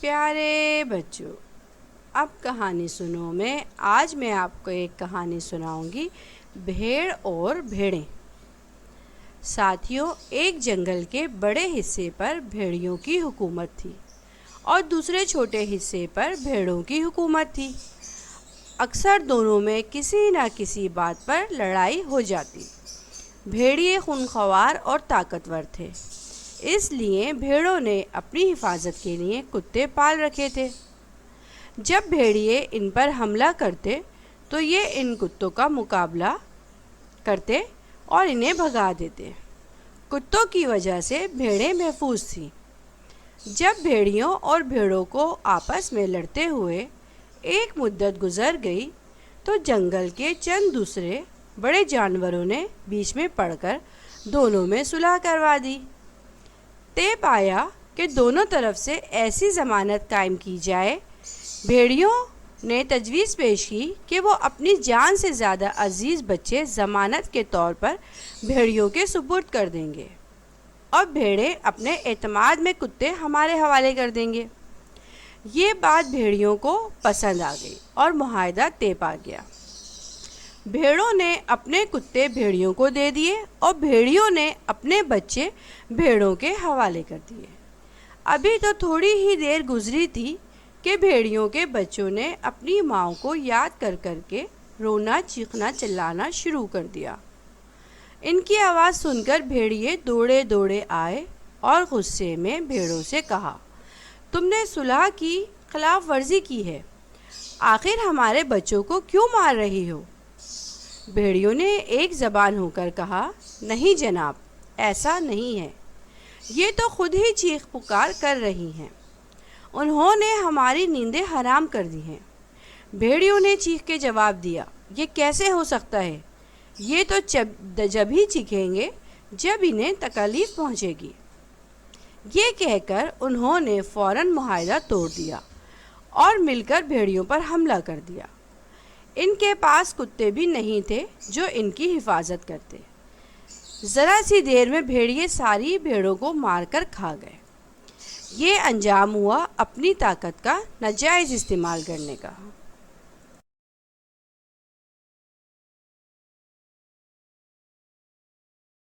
پیارے بچوں، اب کہانی سنو میں آج میں آپ کو ایک کہانی سناؤں گی، بھیڑ اور بھیڑیں۔ ساتھیوں، ایک جنگل کے بڑے حصے پر بھیڑیوں کی حکومت تھی اور دوسرے چھوٹے حصے پر بھیڑوں کی حکومت تھی۔ اکثر دونوں میں کسی نہ کسی بات پر لڑائی ہو جاتی۔ بھیڑیے خونخوار اور طاقتور تھے، اس لیے بھیڑوں نے اپنی حفاظت کے لیے کتے پال رکھے تھے۔ جب بھیڑیے ان پر حملہ کرتے تو یہ ان کتوں کا مقابلہ کرتے اور انہیں بھگا دیتے۔ کتوں کی وجہ سے بھیڑیں محفوظ تھیں۔ جب بھیڑیوں اور بھیڑوں کو آپس میں لڑتے ہوئے ایک مدت گزر گئی تو جنگل کے چند دوسرے بڑے جانوروں نے بیچ میں پڑ کر دونوں میں صلح کروا دی۔ طے پایا کہ دونوں طرف سے ایسی ضمانت قائم کی جائے۔ بھیڑیوں نے تجویز پیش کی کہ وہ اپنی جان سے زیادہ عزیز بچے ضمانت کے طور پر بھیڑیوں کے سپرد کر دیں گے اور بھیڑیں اپنے اعتماد میں کتے ہمارے حوالے کر دیں گے۔ یہ بات بھیڑیوں کو پسند آ گئی اور معاہدہ طے پا گیا۔ بھیڑوں نے اپنے کتے بھیڑیوں کو دے دیے اور بھیڑیوں نے اپنے بچے بھیڑوں کے حوالے کر دیے۔ ابھی تو تھوڑی ہی دیر گزری تھی کہ بھیڑیوں کے بچوں نے اپنی ماؤں کو یاد کر کر کے رونا، چیخنا، چلانا شروع کر دیا۔ ان کی آواز سن کر بھیڑیے دوڑے دوڑے آئے اور غصے میں بھیڑوں سے کہا، تم نے صلح کی خلاف ورزی کی ہے، آخر ہمارے بچوں کو کیوں مار رہی ہو؟ بھیڑیوں نے ایک زبان ہو کر کہا، نہیں جناب، ایسا نہیں ہے، یہ تو خود ہی چیخ پکار کر رہی ہیں، انہوں نے ہماری نیندیں حرام کر دی ہیں۔ بھیڑیوں نے چیخ کے جواب دیا، یہ کیسے ہو سکتا ہے؟ یہ تو جب ہی چیخیں گے جب انہیں تکلیف پہنچے گی۔ یہ کہہ کر انہوں نے فوراً معاہدہ توڑ دیا اور مل کر بھیڑیوں پر حملہ کر دیا۔ ان کے پاس کتے بھی نہیں تھے جو ان کی حفاظت کرتے۔ ذرا سی دیر میں بھیڑیے ساری بھیڑوں کو مار کر کھا گئے۔ یہ انجام ہوا اپنی طاقت کا ناجائز استعمال کرنے کا۔